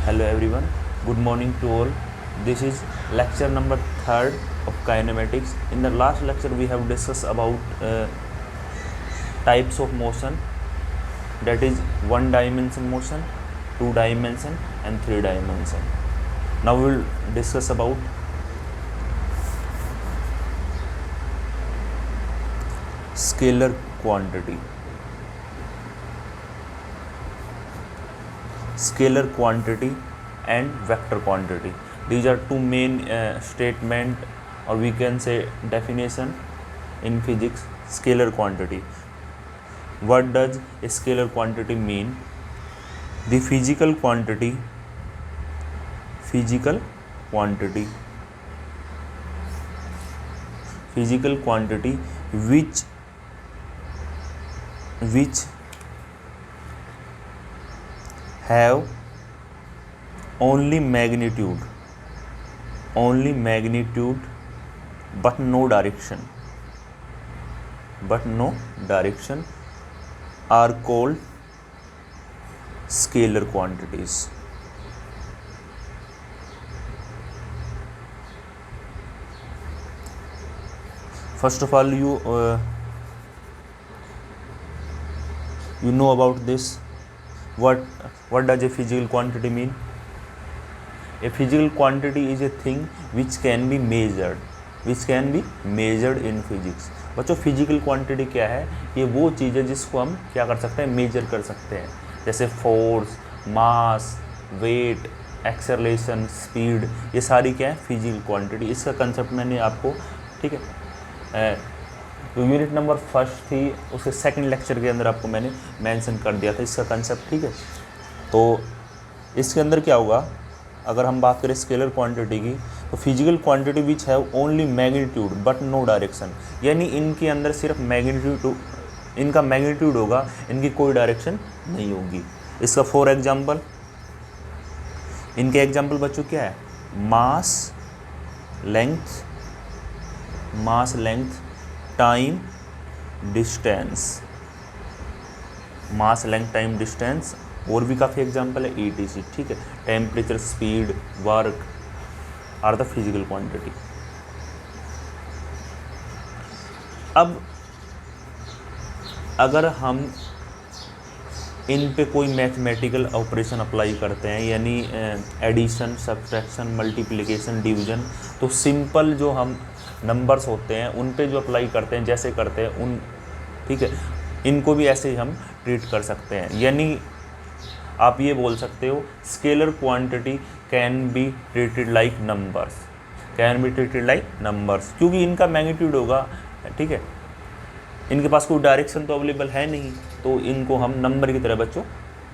Hello everyone, good morning to all. This is lecture number 3rd of kinematics. In the last lecture we have discussed about types of motion, that is 1 dimension motion, 2 dimension and 3 dimension. Now we will discuss about scalar quantity. Scalar quantity and vector quantity. These are two main statement, or we can say definition in physics. Scalar quantity. What does a scalar quantity mean? The physical quantity which have only magnitude but no direction are called scalar quantities. First of all, you know about this. What does a physical quantity mean? A physical quantity is a thing which can be measured in physics. बच्चों physical quantity क्या है? ये वो चीज़ है जिसको हम क्या कर सकते हैं, मेजर कर सकते हैं. जैसे फोर्स, मास, वेट, एक्सेलरेशन, स्पीड, ये सारी क्या है, फिजिकल क्वांटिटी. इसका कंसेप्ट मैंने आपको, ठीक है, तो यूनिट नंबर 1 थी, उसके सेकंड लेक्चर के अंदर आपको मैंने मेंशन कर दिया था इसका कंसेप्ट. ठीक है, तो इसके अंदर क्या होगा, अगर हम बात करें स्केलर क्वांटिटी की, तो physical quantity which have only magnitude but no direction, यानी इनके अंदर सिर्फ इनका मैग्नीट्यूड होगा, इनकी कोई डायरेक्शन नहीं होगी. इसका फॉर एग्जांपल, इनके एग्जांपल बच्चों क्या है, mass length, time, distance. Mass length, time, distance, और भी काफ़ी एग्जांपल है, ETC. ठीक है, temperature, speed, work are the physical quantity. अब अगर हम इन पे कोई मैथमेटिकल ऑपरेशन अप्लाई करते हैं, यानी एडिशन, सब्ट्रैक्शन, मल्टीप्लिकेशन, डिवीजन, तो सिंपल जो हम नंबर्स होते हैं उन पे जो अप्लाई करते हैं, जैसे करते हैं उन, ठीक है, इनको भी ऐसे ही हम ट्रीट कर सकते हैं. यानी आप ये बोल सकते हो, scalar quantity can be treated like numbers, क्योंकि इनका मैग्नीट्यूड होगा. ठीक है, इनके पास कोई डायरेक्शन तो अवेलेबल है नहीं, तो इनको हम नंबर की तरह बच्चों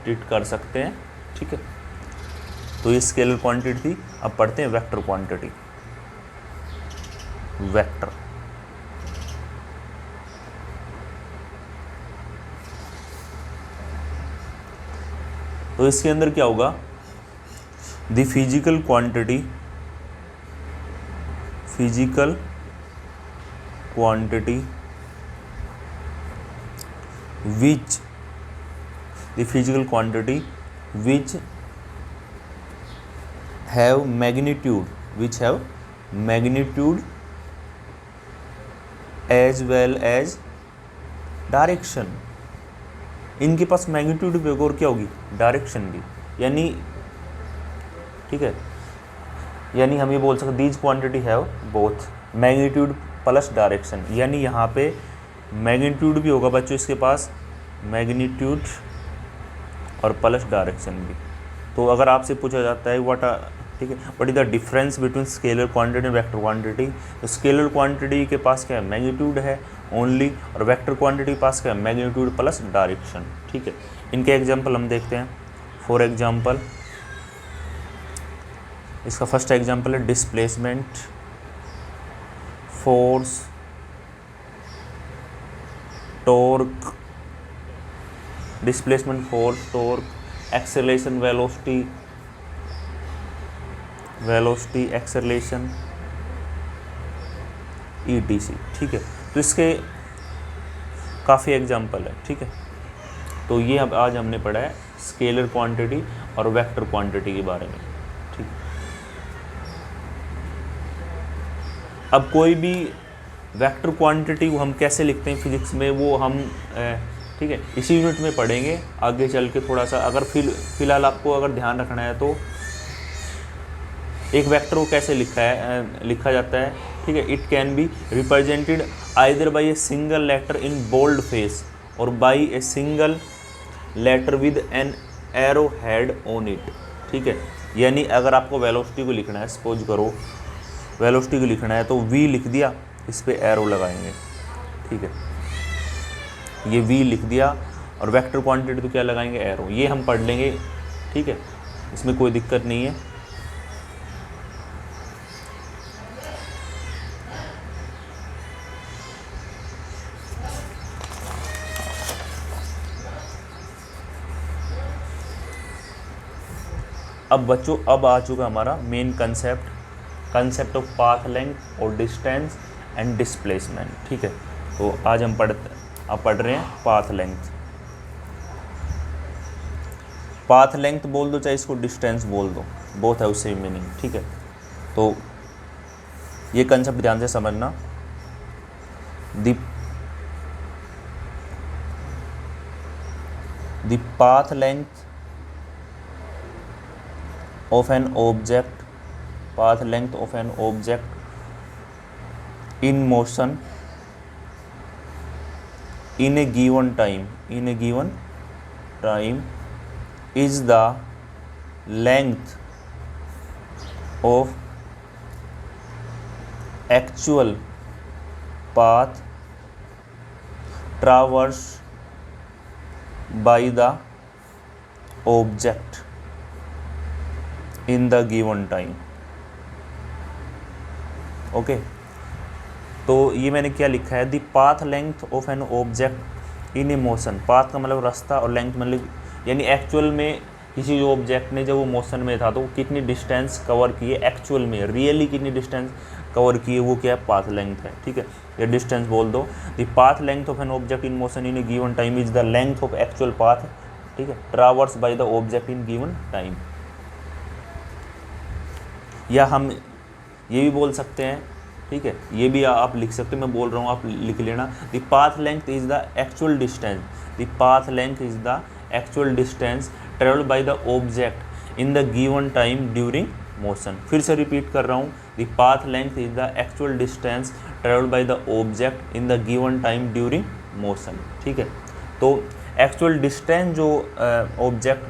ट्रीट कर सकते हैं. ठीक है, तो ये स्केलर क्वांटिटी थी. अब पढ़ते हैं वेक्टर क्वांटिटी. वेक्टर, तो इसके अंदर क्या होगा, the physical quantity which have magnitude as well as direction. इनके पास मैग्नीट्यूड भी होगा और क्या होगी, डायरेक्शन भी. यानी, ठीक है, यानी हम ये बोल सकते these quantity have both magnitude plus direction. यानी यहाँ पे मैग्नीट्यूड भी होगा बच्चों इसके पास, मैग्नीट्यूड और प्लस डायरेक्शन भी. तो अगर आपसे पूछा जाता है ठीक है, what is the difference between scalar quantity and vector quantity, तो स्केलर क्वांटिटी के पास क्या है, मैग्नीट्यूड है ओनली, और वेक्टर क्वांटिटी के पास क्या है, मैग्नीट्यूड प्लस डायरेक्शन. ठीक है, इनके एग्जांपल हम देखते हैं. फॉर एग्जांपल, इसका फर्स्ट एग्जांपल है displacement, force, torque, displacement, force, torque, acceleration, velocity, acceleration, ETC. ठीक है, तो इसके काफ़ी एग्जाम्पल है. ठीक है, तो ये अब आज हमने पढ़ा है स्केलर क्वांटिटी और वेक्टर क्वांटिटी के बारे में। ठीक, अब कोई भी वेक्टर क्वांटिटी को हम कैसे लिखते हैं फिजिक्स में, वो हम ठीक है इसी यूनिट में पढ़ेंगे आगे चल के थोड़ा सा। अगर फिलहाल आपको अगर ध्यान रखना है तो एक वेक्टर को कैसे लिखा जाता है, ठीक है। It can be represented either by a single letter in bold face और by a single letter with an arrow head on it, ठीक है। यानी अगर आपको वेलोसिटी को लिखना है, सपोज करो वेलोसिटी को लिखना है तो v लिख दिया, इस पे एरो लगाएंगे, ठीक है। ये v लिख दिया और वेक्टर क्वांटिटी तो क्या लगाएंगे, एरो। ये हम पढ़ लेंगे, ठीक है, इसमें कोई दिक्कत नहीं है। अब बच्चों अब आ चुका हमारा main concept of path length और डिस्टेंस एंड डिस्प्लेसमेंट, ठीक है। तो आज हम पढ़ रहे हैं पाथ लेंथ। पाथ लेंथ बोल दो चाहे इसको डिस्टेंस बोल दो, बोथ है सेम मीनिंग, ठीक है। तो ये कंसेप्ट ध्यान से समझना। The path length of an object, path length of an object in motion in a given time is the length of actual path traversed by the object in the given time, okay. तो ये मैंने क्या लिखा है, the path length of an object in A motion. Path का मतलब रास्ता और लेंथ मतलब यानी एक्चुअल में किसी जो ऑब्जेक्ट ने जब वो मोशन में था तो वो कितनी डिस्टेंस कवर किए, एक्चुअल में रियली कितनी डिस्टेंस कवर किए, वो क्या है, पाथ लेंथ है, ठीक है। ये डिस्टेंस बोल दो। The path length of an object in motion in A given time is the length of actual path, ठीक है, traverse by the object in given time. या हम ये भी बोल सकते हैं, ठीक है, ये भी आप लिख सकते हैं, मैं बोल रहा हूँ आप लिख लेना। The path length is the actual distance, the path length is the actual distance travelled by the object in the given time during motion. फिर से रिपीट कर रहा हूँ, the path length is the actual distance travelled by the object in the given time during motion, ठीक है। तो actual distance जो object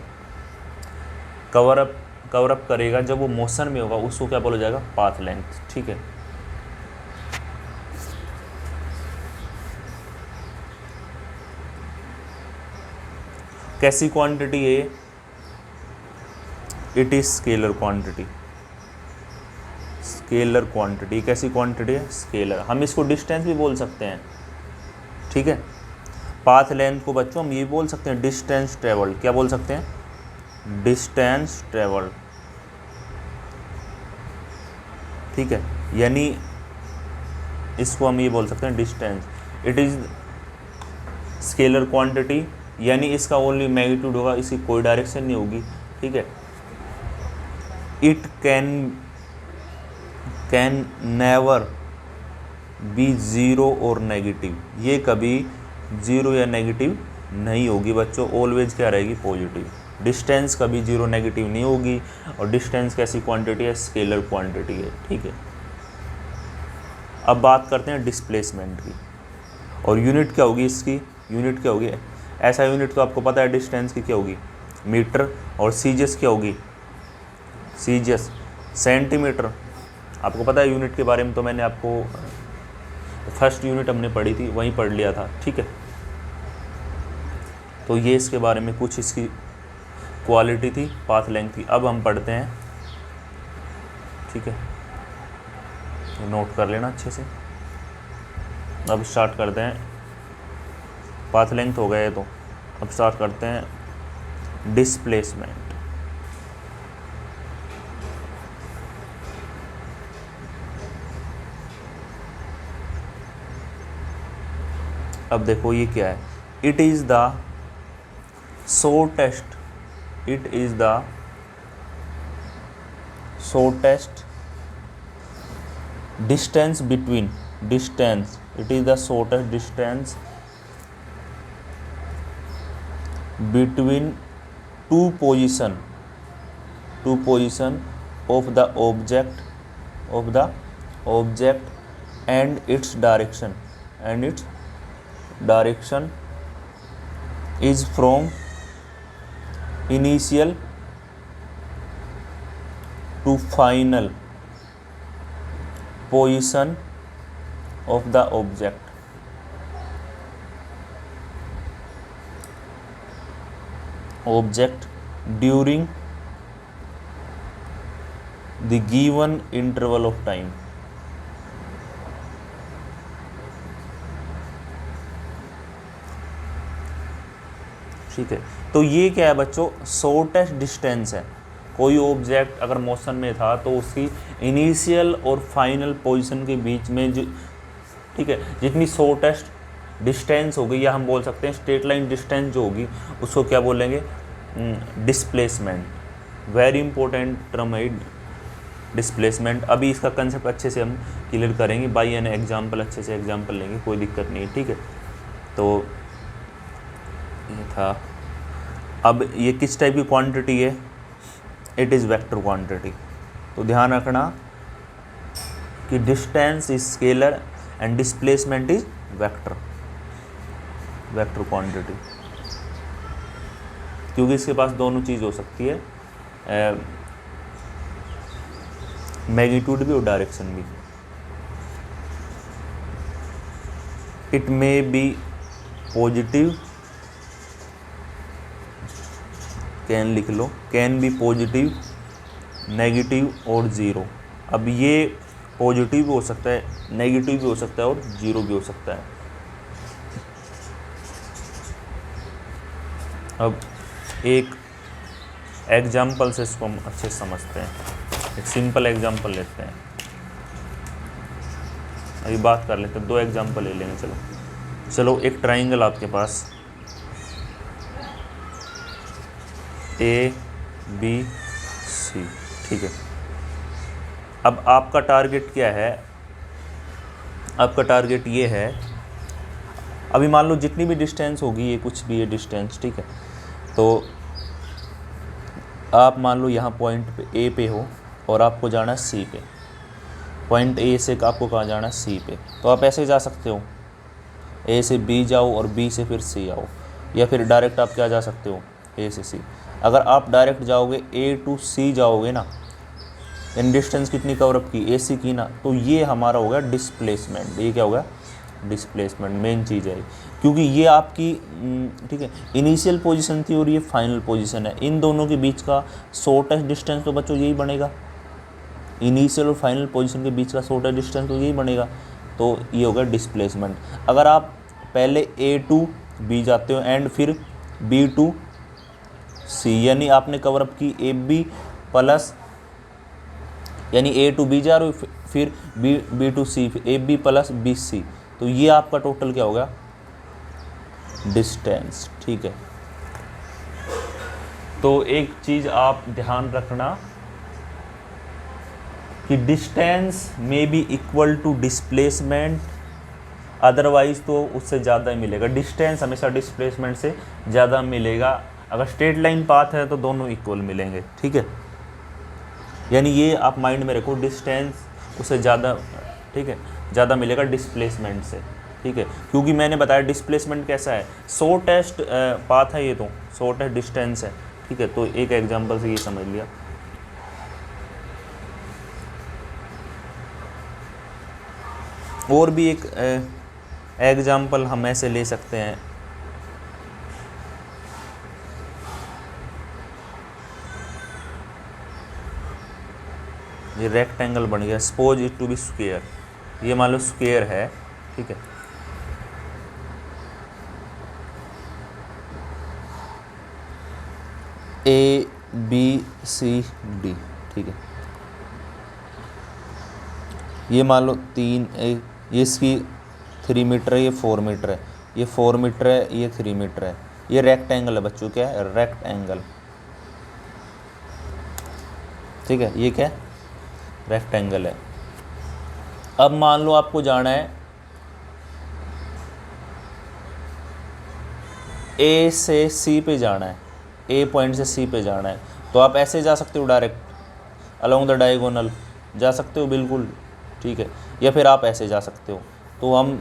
cover up करेगा जब वो मोशन में होगा उसको क्या बोला जाएगा, पाथ लेंथ, ठीक है। कैसी क्वांटिटी है, it is scalar quantity. Scalar quantity कैसी क्वांटिटी है, स्केलर। हम इसको डिस्टेंस भी बोल सकते हैं, ठीक है। पाथ लेंथ को बच्चों हम ये बोल सकते हैं डिस्टेंस ट्रेवल्ड। क्या बोल सकते हैं, डिस्टेंस ट्रेवल्ड, ठीक है। यानी इसको हम ये बोल सकते हैं distance. It is scalar quantity, यानी इसका ओनली मैग्नीट्यूड होगा, इसकी कोई डायरेक्शन नहीं होगी, ठीक है। It can never be zero और नेगेटिव। ये कभी ज़ीरो या नेगेटिव नहीं होगी बच्चों, ऑलवेज क्या रहेगी, पॉजिटिव। डिस्टेंस कभी जीरो नेगेटिव नहीं होगी। और डिस्टेंस कैसी क्वांटिटी है, स्केलर क्वांटिटी है, ठीक है। अब बात करते हैं डिस्प्लेसमेंट की। और यूनिट क्या होगी इसकी, यूनिट क्या होगी, ऐसा यूनिट तो आपको पता है डिस्टेंस की क्या होगी, मीटर। और सीजियस क्या होगी, सीजियस सेंटीमीटर। आपको पता है यूनिट के बारे में, तो मैंने आपको फर्स्ट यूनिट हमने पढ़ी थी वहीं पढ़ लिया था, ठीक है। तो ये इसके बारे में कुछ इसकी क्वालिटी थी, पाथ लेंथ थी। अब हम पढ़ते हैं, ठीक है, नोट कर लेना अच्छे से। अब स्टार्ट करते हैं, पाथ लेंथ हो गए तो अब स्टार्ट करते हैं डिस्प्लेसमेंट। अब देखो ये क्या है, it is the shortest it is the shortest distance between distance it is the shortest distance between two position of the object and its direction is from initial to final position of the object during the given interval of time. ठीक है, तो ये क्या है बच्चों, shortest distance है। कोई object अगर मोशन में था तो उसकी इनिशियल और फाइनल पोजीशन के बीच में जो, ठीक है, जितनी शॉर्टेस्ट डिस्टेंस होगी, या हम बोल सकते हैं स्ट्रेट लाइन डिस्टेंस जो होगी उसको क्या बोलेंगे, डिस्प्लेसमेंट। वेरी इंपॉर्टेंट टर्म है डिस्प्लेसमेंट। अभी इसका कंसेप्ट अच्छे से हम क्लियर करेंगे बाई एन एग्जाम्पल, अच्छे से एग्जाम्पल लेंगे, कोई दिक्कत नहीं है, ठीक है। तो ये था। अब ये किस टाइप की क्वांटिटी है, इट इज़ वेक्टर क्वांटिटी। तो ध्यान रखना कि distance is scalar and displacement is vector quantity, क्योंकि इसके पास दोनों चीज़ हो सकती है, मैग्नीट्यूड भी और डायरेक्शन भी। It may be positive, can लिख लो, कैन बी पॉजिटिव, नेगेटिव और ज़ीरो। अब ये पॉजिटिव भी हो सकता है, नेगेटिव भी हो सकता है और ज़ीरो भी हो सकता है। अब एक एग्जाम्पल से इसको हम अच्छे से समझते हैं। एक सिंपल एग्जाम्पल लेते हैं, अभी बात कर लेते हैं, दो एग्जाम्पल ले लेंगे। चलो एक ट्राइंगल आपके पास ए बी सी, ठीक है। अब आपका टारगेट क्या है, आपका टारगेट ये है, अभी मान लो जितनी भी डिस्टेंस होगी, ये कुछ भी है डिस्टेंस, ठीक है। तो आप मान लो यहाँ पॉइंट पे ए पे हो और आपको जाना है सी पे, पॉइंट ए से आपको कहाँ जाना है, सी पे। तो आप ऐसे जा सकते हो, ए से बी जाओ और बी से फिर सी आओ, या फिर डायरेक्ट आप क्या जा सकते हो, ए से सी। अगर आप डायरेक्ट जाओगे ए टू सी जाओगे ना, इन डिस्टेंस कितनी कवरअप की, ए सी की ना, तो ये हमारा हो गया डिस्प्लेसमेंट। ये क्या होगा, डिस्प्लेसमेंट मेन चीज़ है, क्योंकि ये आपकी, ठीक है, इनिशियल पोजीशन थी और ये फाइनल पोजीशन है। इन दोनों के बीच का शॉर्टेस्ट डिस्टेंस तो बच्चों यही बनेगा, इनिशियल और फाइनल पोजीशन के बीच का शॉर्टेस्ट डिस्टेंस तो यही बनेगा। तो ये होगा डिस्प्लेसमेंट। अगर आप पहले ए टू बी जाते हो एंड फिर बी टू सी, यानी आपने कवरअप की ए बी प्लस, यानी ए टू बी जा रहे हो, फिर B to C, A B plus B C, तो ये आपका टोटल क्या होगा, डिस्टेंस, ठीक है। तो एक चीज़ आप ध्यान रखना कि डिस्टेंस में be equal to displacement, otherwise तो उससे ज़्यादा ही मिलेगा। डिस्टेंस हमेशा डिस्प्लेसमेंट से ज़्यादा मिलेगा। अगर स्ट्रेट लाइन पाथ है तो दोनों इक्वल मिलेंगे, ठीक है। यानी ये आप माइंड में रखो, डिस्टेंस उससे ज़्यादा, ठीक है, ज़्यादा मिलेगा डिस्प्लेसमेंट से, ठीक है। क्योंकि मैंने बताया डिस्प्लेसमेंट कैसा है, शॉर्टेस्ट पाथ है, ये तो शॉर्टेस्ट डिस्टेंस है, ठीक है। तो एक एग्जांपल से ये समझ लिया। और भी एक एग्जांपल हम ऐसे ले सकते हैं, ये रेक्टेंगल बन गया, suppose it to be square. ये मान लो स्क्वायर है, ठीक है। ए बी सी डी, ठीक है। ये मान लो तीन, ये इसकी 3 मीटर है, ये 4 मीटर है, ये 4 मीटर है, ये 3 मीटर है। ये रेक्टेंगल है बच्चों, क्या है, रेक्टेंगल, ठीक है, ये क्या है, रेक्टेंगल है। अब मान लो आपको जाना है ए से सी पे जाना है, ए पॉइंट से सी पे जाना है, तो आप ऐसे जा सकते हो डायरेक्ट अलोंग द डायगोनल, जा सकते हो बिल्कुल, ठीक है, या फिर आप ऐसे जा सकते हो। तो हम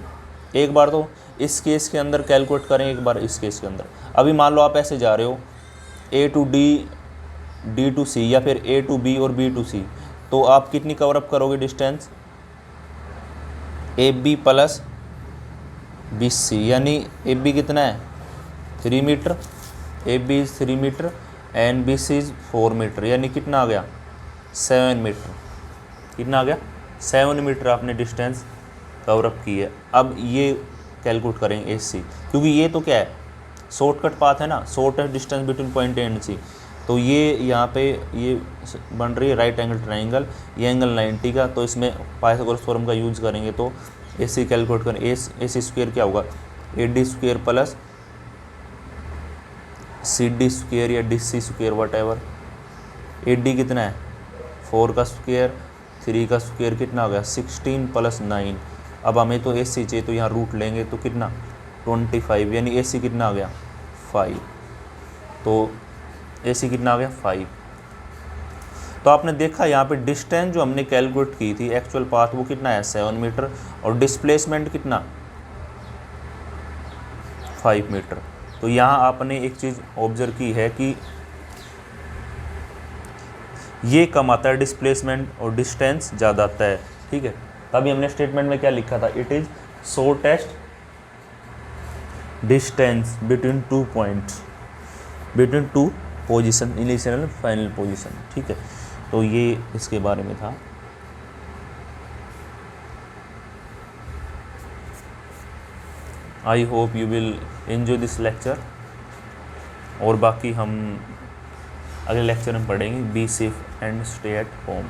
एक बार तो इस केस के अंदर कैलकुलेट करें, एक बार इस केस के अंदर। अभी मान लो आप ऐसे जा रहे हो A to D, D to C, या फिर ए टू बी और बी टू सी, तो आप कितनी कवर अप करोगे distance, A B plus B C, यानी ए बी कितना है 3 metre, A B is 3 metre and B C is 4 metre, यानी कितना आ गया 7 मीटर। कितना आ गया 7 मीटर आपने डिस्टेंस कवर अप की है। अब ये कैलकुलेट करेंगे ए सी, क्योंकि ये तो क्या है शॉर्टकट पाथ है ना, shortest distance between point A and C. तो ये यहाँ पे ये बन रही है राइट एंगल ट्राइंगल, ये एंगल 90 का, तो इसमें पाइथागोरस थ्योरम का यूज़ करेंगे। तो ए सी कैलकुलेट करें, ए सी स्क्वायर क्या होगा, A D square plus C D square या D C square whatever. A D कितना है 4 का स्क्वायर, 3 का स्क्वायर कितना हो गया 16 प्लस 9। अब हमें तो ए सी चाहिए, तो यहाँ रूट लेंगे तो कितना 25, यानी ए सी कितना आ गया 5। तो ए सी कितना आ गया 5। तो आपने देखा यहाँ पे डिस्टेंस जो हमने कैलकुलेट की थी एक्चुअल पाथ वो कितना है 7 मीटर, और डिस्प्लेसमेंट कितना 5 मीटर। तो यहाँ आपने एक चीज़ ऑब्जर्व की है कि ये कम आता है डिस्प्लेसमेंट और डिस्टेंस ज़्यादा आता है, ठीक है। तभी हमने स्टेटमेंट में क्या लिखा था, it is shortest distance between 2 points, between 2 position, initial and final position, ठीक है। तो ये इसके बारे में था। I hope you will enjoy this lecture, और बाकी हम अगले लेक्चर में पढ़ेंगे। Be safe and stay at home.